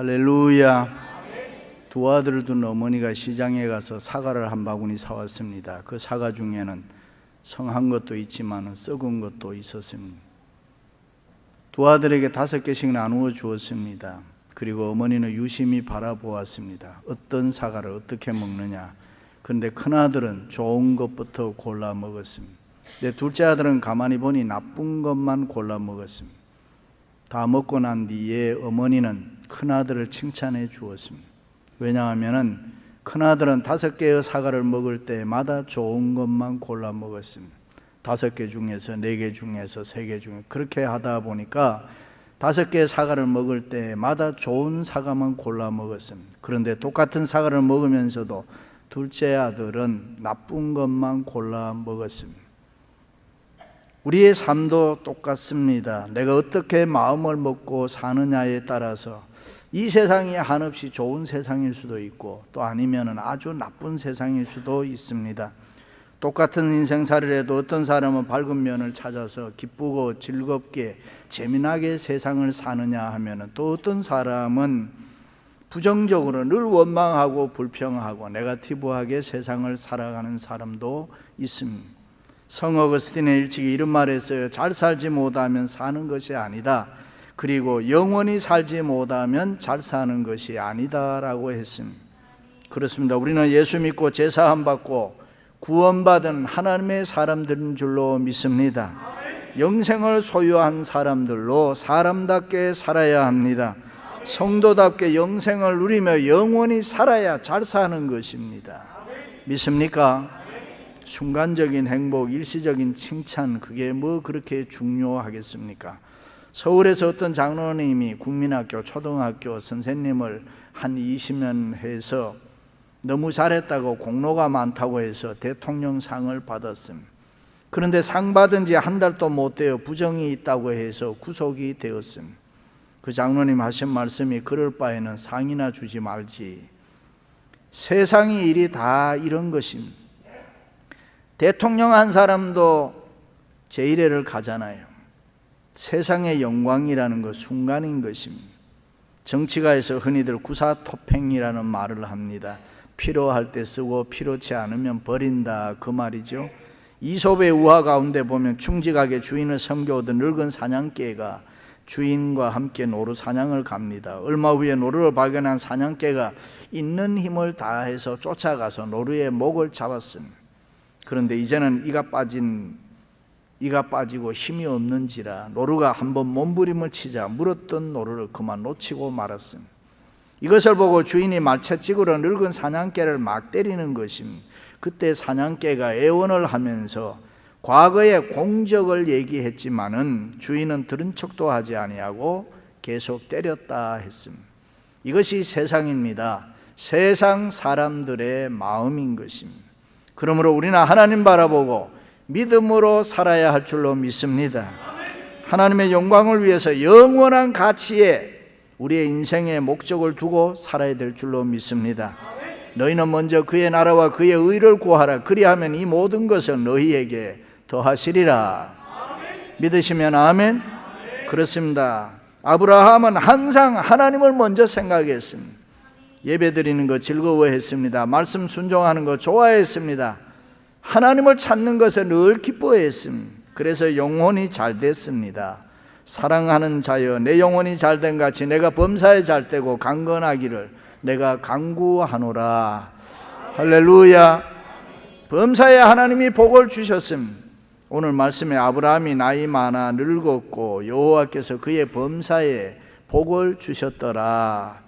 할렐루야. 두 아들을 둔 어머니가 시장에 가서 사과를 한 바구니 사왔습니다. 그 사과 중에는 성한 것도 있지만 썩은 것도 있었습니다. 두 아들에게 5개씩 나누어 주었습니다. 그리고 어머니는 유심히 바라보았습니다. 어떤 사과를 어떻게 먹느냐. 그런데 큰아들은 좋은 것부터 골라 먹었습니다. 근데 둘째 아들은 가만히 보니 나쁜 것만 골라 먹었습니다. 다 먹고 난 뒤에 어머니는 큰아들을 칭찬해 주었습니다. 왜냐하면 큰아들은 5개의 사과를 먹을 때마다 좋은 것만 골라 먹었습니다. 5개 중에서 4개 중에서 3개 중에 그렇게 하다 보니까 5개의 사과를 먹을 때마다 좋은 사과만 골라 먹었습니다. 그런데 똑같은 사과를 먹으면서도 둘째 아들은 나쁜 것만 골라 먹었습니다. 우리의 삶도 똑같습니다. 내가 어떻게 마음을 먹고 사느냐에 따라서 이 세상이 한없이 좋은 세상일 수도 있고 또 아니면 아주 나쁜 세상일 수도 있습니다. 똑같은 인생살이를 해도 어떤 사람은 밝은 면을 찾아서 기쁘고 즐겁게 재미나게 세상을 사느냐 하면 또 어떤 사람은 부정적으로 늘 원망하고 불평하고 네거티브하게 세상을 살아가는 사람도 있습니다. 성 어거스틴의 일찍이 이런 말을 했어요. 잘 살지 못하면 사는 것이 아니다. 그리고 영원히 살지 못하면 잘 사는 것이 아니다라고 했습니다. 그렇습니다. 우리는 예수 믿고 제사함 받고 구원받은 하나님의 사람들인 줄로 믿습니다. 영생을 소유한 사람들로 사람답게 살아야 합니다. 성도답게 영생을 누리며 영원히 살아야 잘 사는 것입니다. 믿습니까? 순간적인 행복, 일시적인 칭찬, 그게 뭐 그렇게 중요하겠습니까? 서울에서 어떤 장로님이 국민학교, 초등학교 선생님을 한 20년 해서 너무 잘했다고 공로가 많다고 해서 대통령상을 받았습니다. 그런데 상 받은 지 한 달도 못 되어 부정이 있다고 해서 구속이 되었습니다. 그 장로님 하신 말씀이 그럴 바에는 상이나 주지 말지. 세상의 일이 다 이런 것입니다. 대통령 한 사람도 제1회를 가잖아요. 세상의 영광이라는 것 순간인 것입니다. 정치가에서 흔히들 구사토팽이라는 말을 합니다. 필요할 때 쓰고 필요치 않으면 버린다, 그 말이죠. 이솝의 우화 가운데 보면 충직하게 주인을 섬겨오던 늙은 사냥개가 주인과 함께 노루 사냥을 갑니다. 얼마 후에 노루를 발견한 사냥개가 있는 힘을 다해서 쫓아가서 노루의 목을 잡았습니다. 그런데 이제는 이가 빠지고 힘이 없는지라 노루가 한번 몸부림을 치자 물었던 노루를 그만 놓치고 말았습니다. 이것을 보고 주인이 말채찍으로 늙은 사냥개를 막 때리는 것입니다. 그때 사냥개가 애원을 하면서 과거의 공적을 얘기했지만은 주인은 들은 척도 하지 아니하고 계속 때렸다 했습니다. 이것이 세상입니다. 세상 사람들의 마음인 것입니다. 그러므로 우리는 하나님 바라보고 믿음으로 살아야 할 줄로 믿습니다. 하나님의 영광을 위해서 영원한 가치에 우리의 인생의 목적을 두고 살아야 될 줄로 믿습니다. 너희는 먼저 그의 나라와 그의 의를 구하라. 그리하면 이 모든 것을 너희에게 더하시리라. 믿으시면 아멘. 그렇습니다. 아브라함은 항상 하나님을 먼저 생각했습니다. 예배드리는 거 즐거워했습니다. 말씀 순종하는 거 좋아했습니다. 하나님을 찾는 것을 늘 기뻐했습니다. 그래서 영혼이 잘 됐습니다. 사랑하는 자여 내 영혼이 잘된 같이 내가 범사에 잘되고 강건하기를 내가 간구하노라. 할렐루야. 범사에 하나님이 복을 주셨습니다. 오늘 말씀에 아브라함이 나이 많아 늙었고 여호와께서 그의 범사에 복을 주셨더라.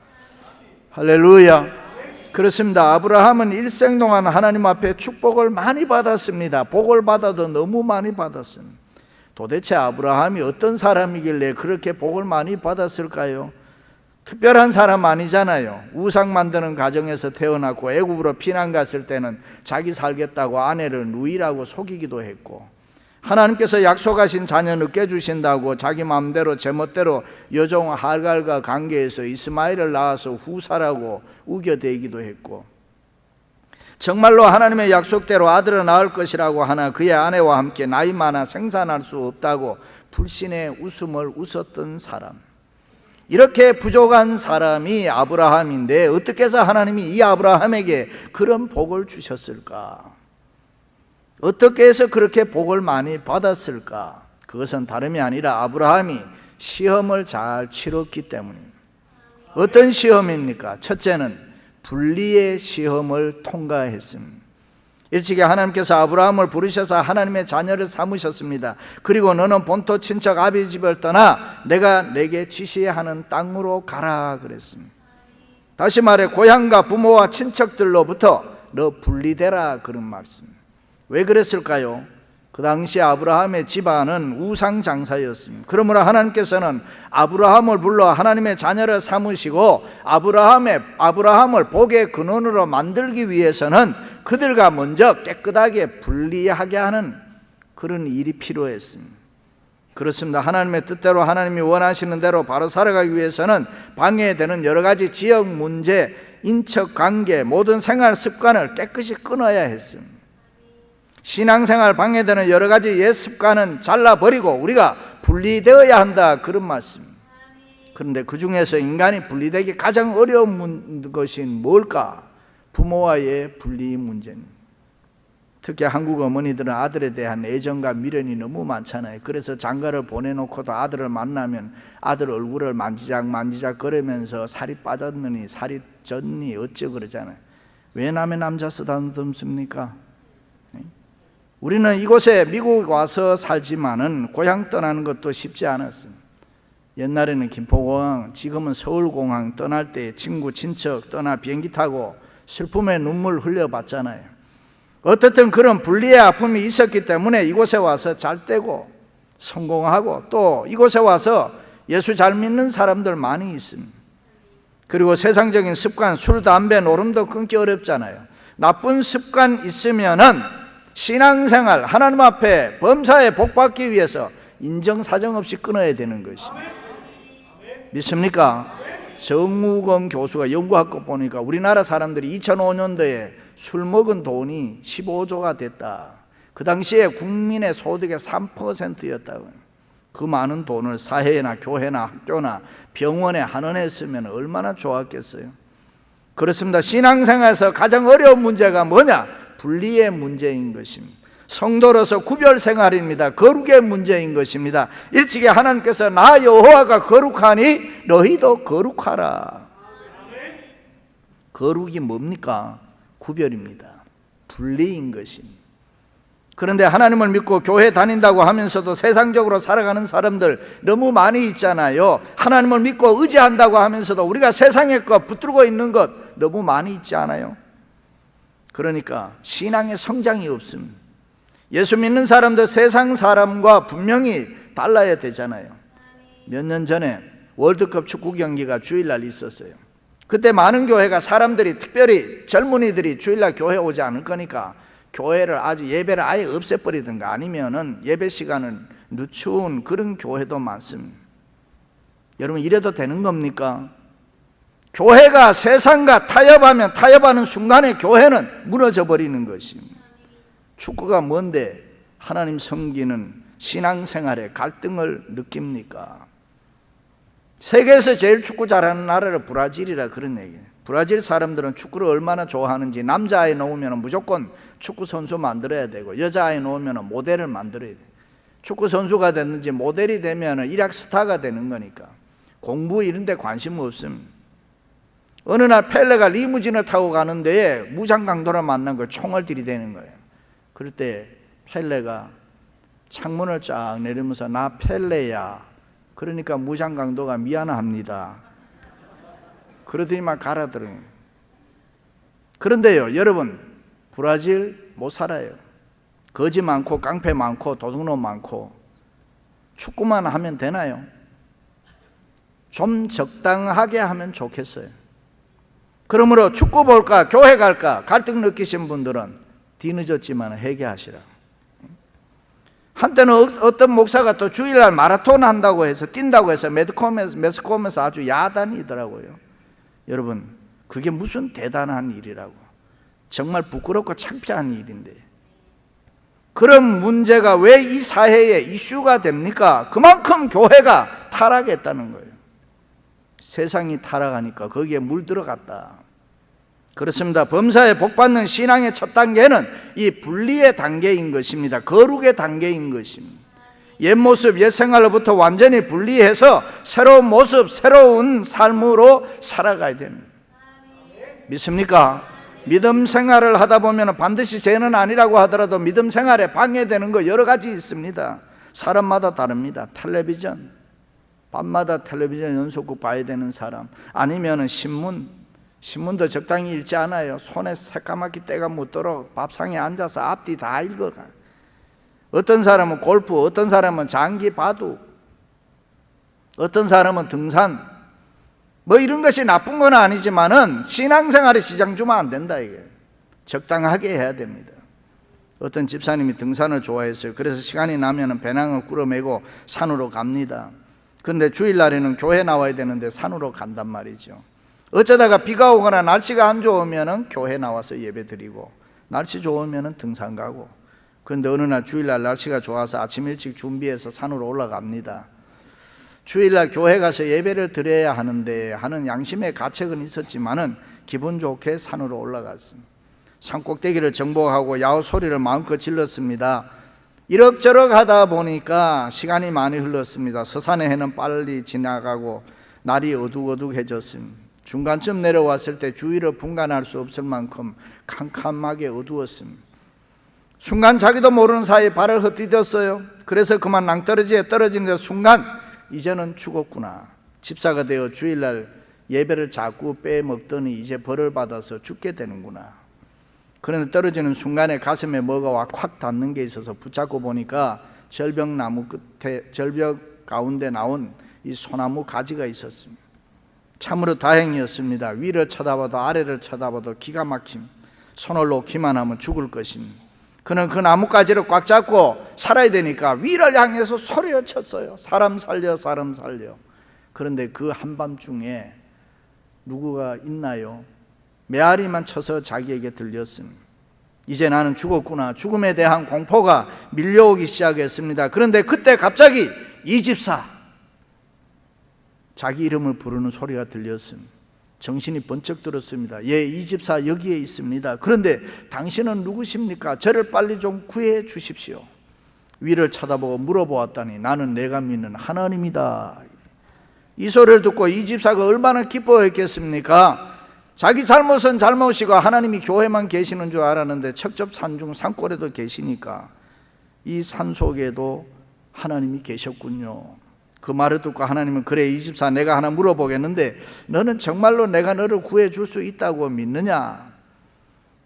할렐루야. 그렇습니다. 아브라함은 일생 동안 하나님 앞에 축복을 많이 받았습니다. 복을 받아도 너무 많이 받았습니다. 도대체 아브라함이 어떤 사람이길래 그렇게 복을 많이 받았을까요? 특별한 사람 아니잖아요. 우상 만드는 가정에서 태어났고 애굽으로 피난 갔을 때는 자기 살겠다고 아내를 누이라고 속이기도 했고 하나님께서 약속하신 자녀 늦게 주신다고 자기 마음대로 제멋대로 여종 하갈과 관계해서 이스마엘을 낳아서 후사라고 우겨대기도 했고 정말로 하나님의 약속대로 아들을 낳을 것이라고 하나 그의 아내와 함께 나이 많아 생산할 수 없다고 불신의 웃음을 웃었던 사람. 이렇게 부족한 사람이 아브라함인데 어떻게 해서 하나님이 이 아브라함에게 그런 복을 주셨을까? 어떻게 해서 그렇게 복을 많이 받았을까? 그것은 다름이 아니라 아브라함이 시험을 잘 치렀기 때문입니다. 어떤 시험입니까? 첫째는 분리의 시험을 통과했습니다. 일찍이 하나님께서 아브라함을 부르셔서 하나님의 자녀를 삼으셨습니다. 그리고 너는 본토 친척 아비 집을 떠나 내가 내게 지시하는 땅으로 가라 그랬습니다. 다시 말해 고향과 부모와 친척들로부터 너 분리되라 그런 말씀. 왜 그랬을까요? 그 당시 아브라함의 집안은 우상 장사였습니다. 그러므로 하나님께서는 아브라함을 불러 하나님의 자녀를 삼으시고 아브라함을 복의 근원으로 만들기 위해서는 그들과 먼저 깨끗하게 분리하게 하는 그런 일이 필요했습니다. 그렇습니다. 하나님의 뜻대로 하나님이 원하시는 대로 바로 살아가기 위해서는 방해되는 여러 가지 지역 문제, 인척 관계, 모든 생활 습관을 깨끗이 끊어야 했습니다. 신앙생활 방해되는 여러 가지 옛 습관은 잘라버리고 우리가 분리되어야 한다 그런 말씀입니다. 그런데 그 중에서 인간이 분리되기 가장 어려운 것이 뭘까? 부모와의 분리 문제입니다. 특히 한국 어머니들은 아들에 대한 애정과 미련이 너무 많잖아요. 그래서 장가를 보내놓고도 아들을 만나면 아들 얼굴을 만지작 거리면서 살이 빠졌느니 살이 쪘니 어쩌 그러잖아요. 왜 남의 남자 쓰다듬습니까? 우리는 이곳에 미국 와서 살지만은 고향 떠나는 것도 쉽지 않았습니다. 옛날에는 김포공항, 지금은 서울공항 떠날 때 친구 친척 떠나 비행기 타고 슬픔의 눈물 흘려봤잖아요. 어떻든 그런 분리의 아픔이 있었기 때문에 이곳에 와서 잘 되고 성공하고 또 이곳에 와서 예수 잘 믿는 사람들 많이 있습니다. 그리고 세상적인 습관, 술, 담배, 노름도 끊기 어렵잖아요. 나쁜 습관 있으면은 신앙생활, 하나님 앞에 범사에 복받기 위해서 인정사정 없이 끊어야 되는 것입니다. 믿습니까? 정우건 교수가 연구하고 보니까 우리나라 사람들이 2005년도에 술 먹은 돈이 15조가 됐다. 그 당시에 국민의 소득의 3%였다고요. 그 많은 돈을 사회나 교회나 학교나 병원에 한원했으면 얼마나 좋았겠어요. 그렇습니다. 신앙생활에서 가장 어려운 문제가 뭐냐? 분리의 문제인 것입니다. 성도로서 구별 생활입니다. 거룩의 문제인 것입니다. 일찍이 하나님께서 나 여호와가 거룩하니 너희도 거룩하라. 거룩이 뭡니까? 구별입니다. 분리인 것입니다. 그런데 하나님을 믿고 교회 다닌다고 하면서도 세상적으로 살아가는 사람들 너무 많이 있잖아요. 하나님을 믿고 의지한다고 하면서도 우리가 세상의 것 붙들고 있는 것 너무 많이 있지 않아요? 그러니까 신앙의 성장이 없습니다. 예수 믿는 사람도 세상 사람과 분명히 달라야 되잖아요. 몇 년 전에 월드컵 축구 경기가 주일날 있었어요. 그때 많은 교회가 사람들이 특별히 젊은이들이 주일날 교회 오지 않을 거니까 교회를 아주 예배를 아예 없애버리든가 아니면은 예배 시간을 늦춘 그런 교회도 많습니다. 여러분 이래도 되는 겁니까? 교회가 세상과 타협하면 타협하는 순간에 교회는 무너져 버리는 것입니다. 축구가 뭔데 하나님 섬기는 신앙생활에 갈등을 느낍니까? 세계에서 제일 축구 잘하는 나라를 브라질이라 그런 얘기예요. 브라질 사람들은 축구를 얼마나 좋아하는지 남자아이 놓으면 무조건 축구 선수 만들어야 되고 여자아이 놓으면 모델을 만들어야 돼요. 축구 선수가 됐는지 모델이 되면 일약 스타가 되는 거니까 공부 이런 데 관심 없습니다. 어느 날 펠레가 리무진을 타고 가는데 무장강도를 만난 거예요. 총을 들이대는 거예요. 그럴 때 펠레가 창문을 쫙 내리면서 나 펠레야. 그러니까 무장강도가 미안합니다. 그러더니만 갈아들어요. 그런데요 여러분 브라질 못 살아요. 거지 많고 깡패 많고 도둑놈 많고 축구만 하면 되나요? 좀 적당하게 하면 좋겠어요. 그러므로 축구 볼까 교회 갈까 갈등 느끼신 분들은 뒤늦었지만 회개하시라. 한때는 어떤 목사가 또 주일날 마라톤 한다고 해서 뛴다고 해서 매스컴에서 아주 야단이더라고요. 여러분 그게 무슨 대단한 일이라고. 정말 부끄럽고 창피한 일인데 그런 문제가 왜 이 사회에 이슈가 됩니까? 그만큼 교회가 타락했다는 거예요. 세상이 타락하니까 거기에 물들어갔다. 그렇습니다. 범사에 복받는 신앙의 첫 단계는 이 분리의 단계인 것입니다. 거룩의 단계인 것입니다. 옛 모습, 옛 생활로부터 완전히 분리해서 새로운 모습, 새로운 삶으로 살아가야 됩니다. 믿습니까? 믿음 생활을 하다 보면 반드시 죄는 아니라고 하더라도 믿음 생활에 방해되는 거 여러 가지 있습니다. 사람마다 다릅니다. 텔레비전, 밤마다 텔레비전 연속극 봐야 되는 사람, 아니면 신문도 적당히 읽지 않아요. 손에 새까맣게 때가 묻도록 밥상에 앉아서 앞뒤 다 읽어가. 어떤 사람은 골프, 어떤 사람은 장기 바둑, 어떤 사람은 등산, 뭐 이런 것이 나쁜 건 아니지만은 신앙생활에 시장 주면 안 된다. 이게 적당하게 해야 됩니다. 어떤 집사님이 등산을 좋아했어요. 그래서 시간이 나면은 배낭을 꾸러매고 산으로 갑니다. 근데 주일날에는 교회 나와야 되는데 산으로 간단 말이죠. 어쩌다가 비가 오거나 날씨가 안 좋으면은 교회 나와서 예배 드리고, 날씨 좋으면은 등산 가고. 그런데 어느 날 주일날 날씨가 좋아서 아침 일찍 준비해서 산으로 올라갑니다. 주일날 교회 가서 예배를 드려야 하는데 하는 양심의 가책은 있었지만은 기분 좋게 산으로 올라갔습니다. 산꼭대기를 정복하고 야호 소리를 마음껏 질렀습니다. 이럭저럭 하다 보니까 시간이 많이 흘렀습니다. 서산의 해는 빨리 지나가고 날이 어둑어둑해졌습니다. 중간쯤 내려왔을 때 주위를 분간할 수 없을 만큼 캄캄하게 어두웠습니다. 순간 자기도 모르는 사이에 발을 헛디뎠어요. 그래서 그만 낭떠러지에 떨어지는데 순간 이제는 죽었구나. 집사가 되어 주일날 예배를 자꾸 빼먹더니 이제 벌을 받아서 죽게 되는구나. 그런데 떨어지는 순간에 가슴에 뭐가 와 콱 닿는 게 있어서 붙잡고 보니까 절벽나무 끝에, 절벽 가운데 나온 이 소나무 가지가 있었습니다. 참으로 다행이었습니다. 위를 쳐다봐도 아래를 쳐다봐도 기가 막힘. 손을 놓기만 하면 죽을 것입니다. 그는 그 나뭇가지를 꽉 잡고 살아야 되니까 위를 향해서 소리를 쳤어요. 사람 살려, 사람 살려. 그런데 그 한밤중에 누구가 있나요? 메아리만 쳐서 자기에게 들렸습니다. 이제 나는 죽었구나. 죽음에 대한 공포가 밀려오기 시작했습니다. 그런데 그때 갑자기 이 집사, 자기 이름을 부르는 소리가 들렸습니다. 정신이 번쩍 들었습니다. 예, 이 집사 여기에 있습니다. 그런데 당신은 누구십니까? 저를 빨리 좀 구해 주십시오. 위를 쳐다보고 물어보았더니 나는 내가 믿는 하나님이다. 이 소리를 듣고 이 집사가 얼마나 기뻐했겠습니까? 자기 잘못은 잘못이고 하나님이 교회만 계시는 줄 알았는데 척접산중 산골에도 계시니까 이 산속에도 하나님이 계셨군요. 그 말을 듣고 하나님은 그래 이 집사 내가 하나 물어보겠는데 너는 정말로 내가 너를 구해 줄 수 있다고 믿느냐?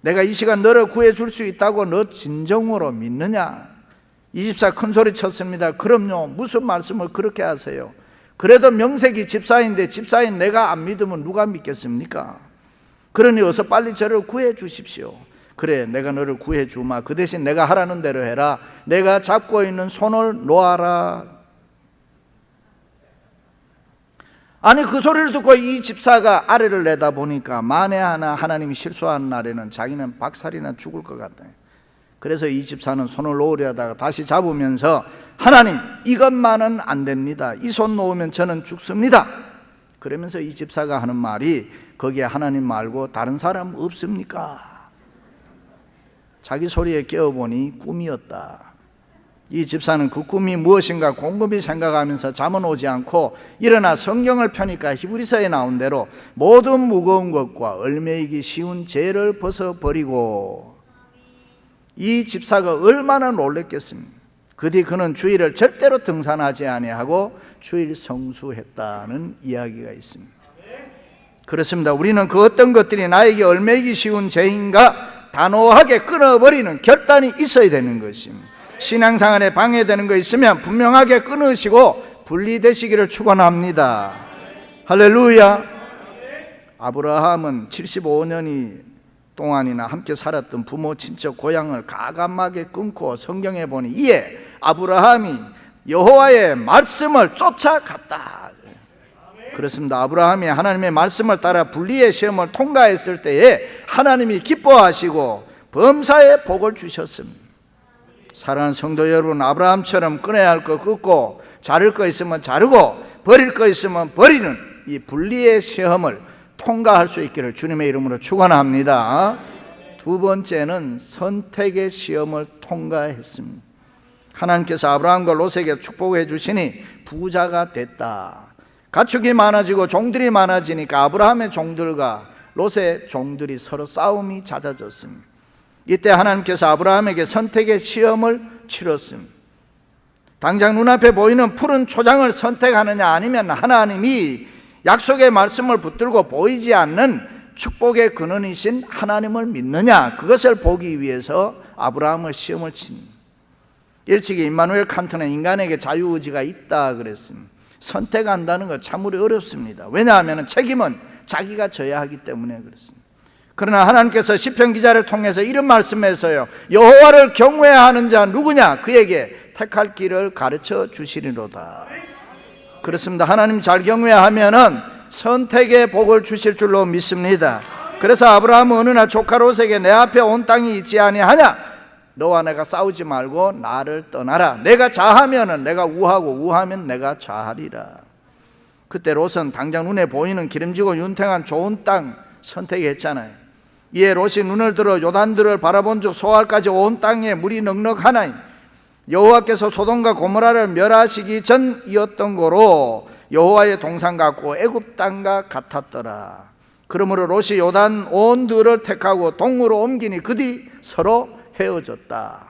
내가 이 시간 너를 구해 줄 수 있다고 너 진정으로 믿느냐? 이 집사 큰 소리 쳤습니다. 그럼요. 무슨 말씀을 그렇게 하세요? 그래도 명색이 집사인데 집사인 내가 안 믿으면 누가 믿겠습니까? 그러니 어서 빨리 저를 구해 주십시오. 그래 내가 너를 구해 주마. 그 대신 내가 하라는 대로 해라. 내가 잡고 있는 손을 놓아라. 아니 그 소리를 듣고 이 집사가 아래를 내다보니까 만에 하나 하나님이 실수하는 날에는 자기는 박살이나 죽을 것 같다. 그래서 이 집사는 손을 놓으려다가 다시 잡으면서 하나님 이것만은 안 됩니다. 이 손 놓으면 저는 죽습니다. 그러면서 이 집사가 하는 말이 거기에 하나님 말고 다른 사람 없습니까? 자기 소리에 깨어보니 꿈이었다. 이 집사는 그 꿈이 무엇인가 곰곰이 생각하면서 잠은 오지 않고 일어나 성경을 펴니까 히브리서에 나온 대로 모든 무거운 것과 얼매이기 쉬운 죄를 벗어버리고, 이 집사가 얼마나 놀랬겠습니까? 그 뒤 그는 주일을 절대로 등산하지 아니하고 주일 성수했다는 이야기가 있습니다. 그렇습니다. 우리는 그 어떤 것들이 나에게 얼매이기 쉬운 죄인가 단호하게 끊어버리는 결단이 있어야 되는 것입니다. 신앙생활에 방해되는 거 있으면 분명하게 끊으시고 분리되시기를 축원합니다. 할렐루야. 아브라함은 75년이 동안이나 함께 살았던 부모 친척 고향을 가감하게 끊고 성경에 보니 이에 아브라함이 여호와의 말씀을 쫓아갔다. 그렇습니다. 아브라함이 하나님의 말씀을 따라 분리의 시험을 통과했을 때에 하나님이 기뻐하시고 범사에 복을 주셨습니다. 사랑하는 성도 여러분, 아브라함처럼 끊어야 할 거 끊고 자를 거 있으면 자르고 버릴 거 있으면 버리는 이 분리의 시험을 통과할 수 있기를 주님의 이름으로 축원합니다. 두 번째는 선택의 시험을 통과했습니다. 하나님께서 아브라함과 롯에게 축복해 주시니 부자가 됐다. 가축이 많아지고 종들이 많아지니까 아브라함의 종들과 롯의 종들이 서로 싸움이 잦아졌습니다. 이때 하나님께서 아브라함에게 선택의 시험을 치렀습니다. 당장 눈앞에 보이는 푸른 초장을 선택하느냐, 아니면 하나님이 약속의 말씀을 붙들고 보이지 않는 축복의 근원이신 하나님을 믿느냐, 그것을 보기 위해서 아브라함을 시험을 칩니다. 일찍이 임마누엘 칸트는 인간에게 자유의지가 있다 그랬습니다. 선택한다는 것 참으로 어렵습니다. 왜냐하면 책임은 자기가 져야 하기 때문에 그렇습니다. 그러나 하나님께서 시편 기자를 통해서 이런 말씀에서요, 여호와를 경외해야 하는 자 누구냐, 그에게 택할 길을 가르쳐 주시리로다. 그렇습니다. 하나님 잘 경외하면은 선택의 복을 주실 줄로 믿습니다. 그래서 아브라함은 어느 날 조카 롯에게 내 앞에 온 땅이 있지 아니하냐, 너와 내가 싸우지 말고 나를 떠나라. 내가 좌하면은 내가 우하고 우하면 내가 좌하리라. 그때 롯은 당장 눈에 보이는 기름지고 윤택한 좋은 땅 선택했잖아요. 이에 롯이 눈을 들어 요단들을 바라본 즉 소알까지 온 땅에 물이 넉넉하나니 여호와께서 소돔과 고모라를 멸하시기 전이었던 거로 여호와의 동산 같고 애굽 땅과 같았더라. 그러므로 롯이 요단 온 들을 택하고 동으로 옮기니 그들이 서로 헤어졌다.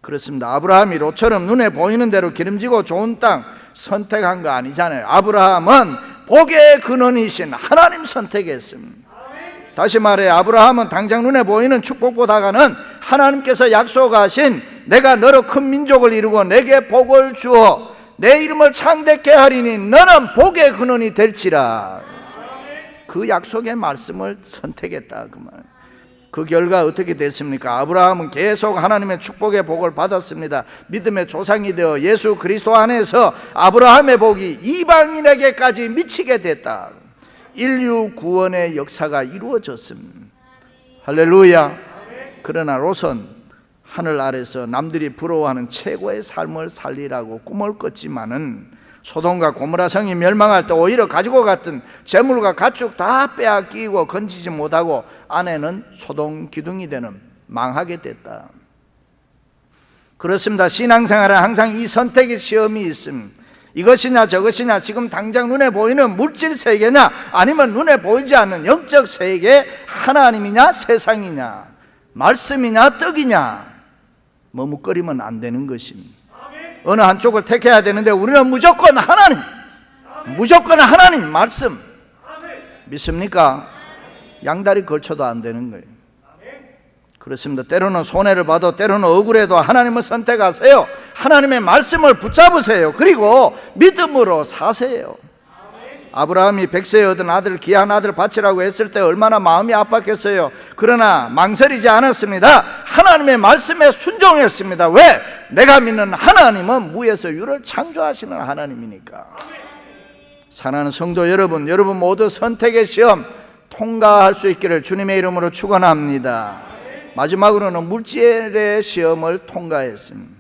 그렇습니다. 아브라함이 롯처럼 눈에 보이는 대로 기름지고 좋은 땅 선택한 거 아니잖아요. 아브라함은 복의 근원이신 하나님 선택했습니다. 다시 말해 아브라함은 당장 눈에 보이는 축복보다가는 하나님께서 약속하신 내가 너로 큰 민족을 이루고 내게 복을 주어 내 이름을 창대케 하리니 너는 복의 근원이 될지라, 그 약속의 말씀을 선택했다 그 말. 그 결과 어떻게 됐습니까? 아브라함은 계속 하나님의 축복의 복을 받았습니다. 믿음의 조상이 되어 예수 그리스도 안에서 아브라함의 복이 이방인에게까지 미치게 됐다. 인류 구원의 역사가 이루어졌습니다. 할렐루야. 그러나 롯은 하늘 아래서 남들이 부러워하는 최고의 삶을 살리라고 꿈을 꿨지만은 소돔과 고모라 성이 멸망할 때 오히려 가지고 갔던 재물과 가축 다 빼앗기고 건지지 못하고 아내는 소동 기둥이 되는 망하게 됐다. 그렇습니다. 신앙생활은 항상 이 선택의 시험이 있습니다. 이것이냐 저것이냐, 지금 당장 눈에 보이는 물질 세계냐, 아니면 눈에 보이지 않는 영적 세계, 하나님이냐 세상이냐, 말씀이냐 떡이냐, 머뭇거리면 안 되는 것입니다. 어느 한쪽을 택해야 되는데 우리는 무조건 하나님, 무조건 하나님 말씀 믿습니까? 양다리 걸쳐도 안 되는 거예요. 그렇습니다. 때로는 손해를 봐도 때로는 억울해도 하나님을 선택하세요. 하나님의 말씀을 붙잡으세요. 그리고 믿음으로 사세요. 아브라함이 100세에 얻은 아들, 귀한 아들 바치라고 했을 때 얼마나 마음이 아팠겠어요. 그러나 망설이지 않았습니다. 하나님의 말씀에 순종했습니다. 왜? 내가 믿는 하나님은 무에서 유를 창조하시는 하나님이니까. 사랑하는 성도 여러분, 여러분 모두 선택의 시험 통과할 수 있기를 주님의 이름으로 축원합니다. 마지막으로는 물질의 시험을 통과했습니다.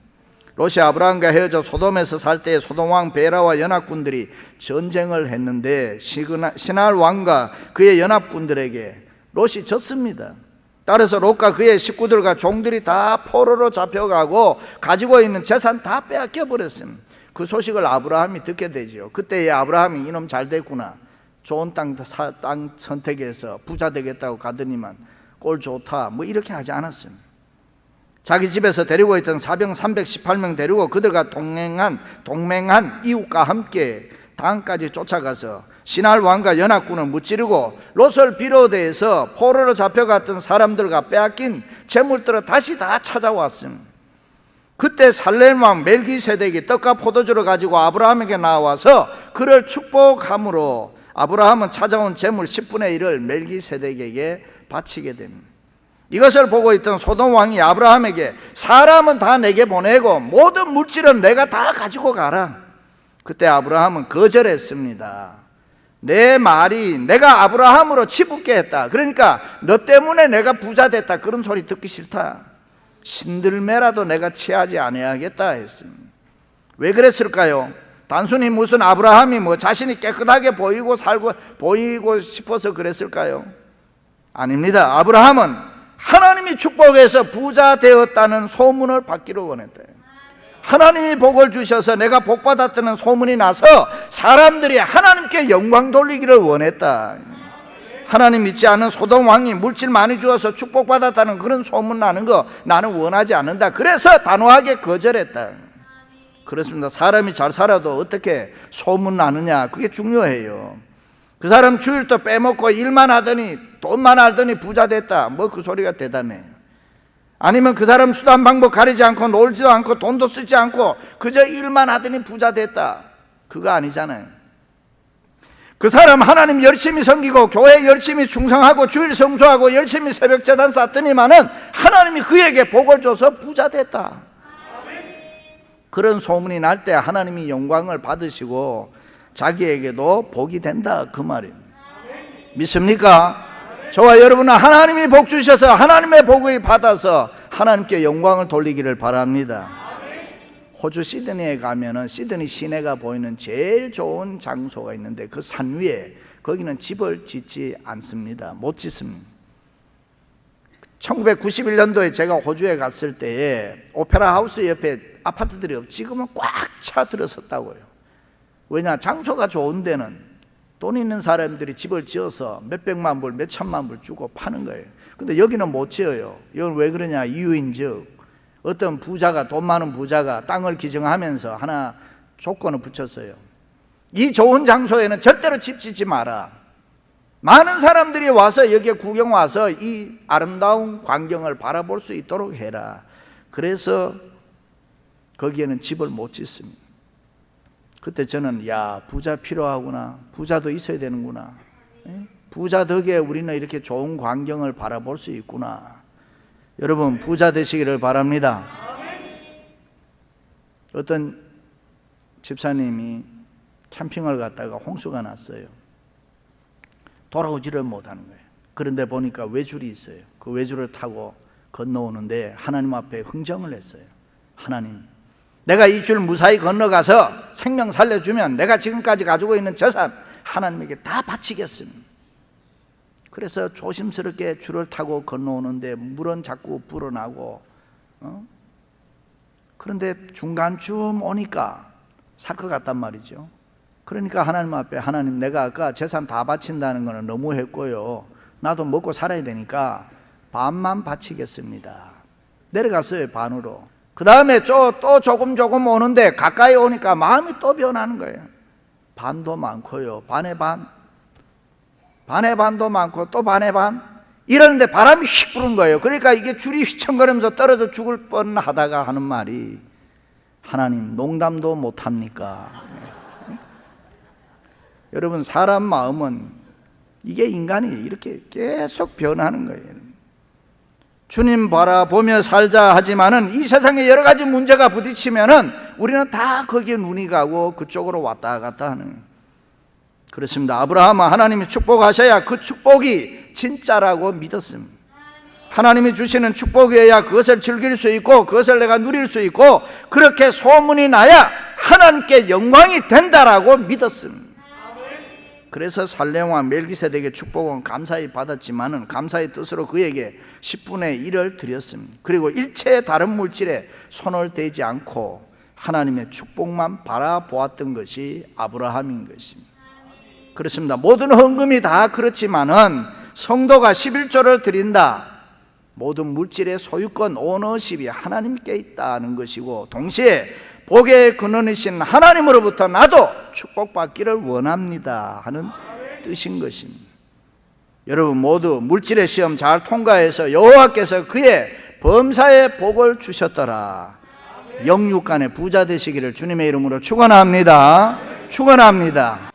롯이 아브라함과 헤어져 소돔에서 살 때 소돔 왕 베라와 연합군들이 전쟁을 했는데 시날 왕과 그의 연합군들에게 롯이 졌습니다. 따라서 롯과 그의 식구들과 종들이 다 포로로 잡혀가고 가지고 있는 재산 다 빼앗겨 버렸습니다. 그 소식을 아브라함이 듣게 되죠. 그때 아브라함이 이놈 잘 됐구나, 좋은 땅 선택해서 부자 되겠다고 가더니만 꼴 좋다 뭐 이렇게 하지 않았습니다. 자기 집에서 데리고 있던 사병 318명 데리고 그들과 동맹한 이웃과 함께 단까지 쫓아가서 시날 왕과 연합군을 무찌르고 롯을 비롯해서 포로로 잡혀갔던 사람들과 빼앗긴 재물들을 다시 다 찾아왔습니다. 그때 살렘 왕 멜기세덱이 떡과 포도주를 가지고 아브라함에게 나와서 그를 축복함으로 아브라함은 찾아온 재물 10분의 1을 멜기세덱에게 바치게 됩니다. 이것을 보고 있던 소돔 왕이 아브라함에게 사람은 다 내게 보내고 모든 물질은 내가 다 가지고 가라. 그때 아브라함은 거절했습니다. 내 말이 내가 아브라함으로 치붙게 했다, 그러니까 너 때문에 내가 부자 됐다, 그런 소리 듣기 싫다. 신들매라도 내가 취하지 아니하겠다 했습니다. 왜 그랬을까요? 단순히 무슨 아브라함이 뭐 자신이 깨끗하게 보이고 싶어서 그랬을까요? 아닙니다. 아브라함은 하나님이 축복해서 부자 되었다는 소문을 받기를 원했대요. 하나님이 복을 주셔서 내가 복 받았다는 소문이 나서 사람들이 하나님께 영광 돌리기를 원했다. 하나님 믿지 않는 소돔 왕이 물질 많이 주어서 축복받았다는 그런 소문 나는 거 나는 원하지 않는다. 그래서 단호하게 거절했다. 그렇습니다. 사람이 잘 살아도 어떻게 소문 나느냐, 그게 중요해요. 그 사람 주일도 빼먹고 일만 하더니 돈만 알더니 부자 됐다. 뭐 그 소리가 대단해. 아니면 그 사람 수단 방법 가리지 않고 놀지도 않고 돈도 쓰지 않고 그저 일만 하더니 부자 됐다. 그거 아니잖아요. 그 사람 하나님 열심히 섬기고 교회 열심히 충성하고 주일 성수하고 열심히 새벽 제단 쌓더니만은 하나님이 그에게 복을 줘서 부자 됐다. 그런 소문이 날 때 하나님이 영광을 받으시고 자기에게도 복이 된다, 그 말입니다. 믿습니까? 저와 여러분은 하나님이 복 주셔서 하나님의 복을 받아서 하나님께 영광을 돌리기를 바랍니다. 호주 시드니에 가면은 시드니 시내가 보이는 제일 좋은 장소가 있는데 그 산 위에 거기는 집을 짓지 않습니다. 못 짓습니다. 1991년도에 제가 호주에 갔을 때에 오페라 하우스 옆에 아파트들이 지금은 꽉 차 들어섰다고요. 왜냐, 장소가 좋은 데는 돈 있는 사람들이 집을 지어서 몇백만 불, 몇천만 불 주고 파는 거예요. 근데 여기는 못 지어요. 이건 왜 그러냐, 이유인즉 어떤 부자가, 돈 많은 부자가 땅을 기증하면서 하나 조건을 붙였어요. 이 좋은 장소에는 절대로 집 짓지 마라. 많은 사람들이 와서 여기에 구경 와서 이 아름다운 광경을 바라볼 수 있도록 해라. 그래서 거기에는 집을 못 짓습니다. 그때 저는 야, 부자 필요하구나. 부자도 있어야 되는구나. 부자 덕에 우리는 이렇게 좋은 광경을 바라볼 수 있구나. 여러분, 부자 되시기를 바랍니다. 어떤 집사님이 캠핑을 갔다가 홍수가 났어요. 돌아오지를 못하는 거예요. 그런데 보니까 외줄이 있어요. 그 외줄을 타고 건너오는데 하나님 앞에 흥정을 했어요. 하나님, 내가 이 줄 무사히 건너가서 생명 살려주면 내가 지금까지 가지고 있는 재산 하나님에게 다 바치겠습니다. 그래서 조심스럽게 줄을 타고 건너오는데 물은 자꾸 불어나고 그런데 중간쯤 오니까 살 것 같단 말이죠. 그러니까 하나님 앞에, 하나님, 내가 아까 재산 다 바친다는 거는 너무했고요. 나도 먹고 살아야 되니까 반만 바치겠습니다. 내려갔어요, 반으로. 그 다음에 또 조금 오는데 가까이 오니까 마음이 또 변하는 거예요. 반도 많고요, 반의 반도 많고 또 반의 반. 이러는데 바람이 휙 부는 거예요. 그러니까 이게 줄이 휘청거리면서 떨어져 죽을 뻔하다가 하는 말이, 하나님, 농담도 못합니까? 여러분, 사람 마음은 이게 인간이 이렇게 계속 변하는 거예요. 주님 바라보며 살자 하지만은 이 세상에 여러 가지 문제가 부딪히면은 우리는 다 거기에 눈이 가고 그쪽으로 왔다 갔다 하는 거예요. 그렇습니다. 아브라함은 하나님이 축복하셔야 그 축복이 진짜라고 믿었습니다. 하나님이 주시는 축복이어야 그것을 즐길 수 있고 그것을 내가 누릴 수 있고 그렇게 소문이 나야 하나님께 영광이 된다라고 믿었습니다. 그래서 살렘 왕 멜기세덱의 축복은 감사히 받았지만은 감사의 뜻으로 그에게 10분의 1을 드렸습니다. 그리고 일체의 다른 물질에 손을 대지 않고 하나님의 축복만 바라보았던 것이 아브라함인 것입니다. 그렇습니다. 모든 헌금이 다 그렇지만은 성도가 11조를 드린다. 모든 물질의 소유권, 오너십이 하나님께 있다는 것이고 동시에 복의 근원이신 하나님으로부터 나도 축복받기를 원합니다 하는 뜻인 것입니다. 여러분 모두 물질의 시험 잘 통과해서 여호와께서 그의 범사에 복을 주셨더라. 영육간에 부자 되시기를 주님의 이름으로 축원합니다. 축원합니다.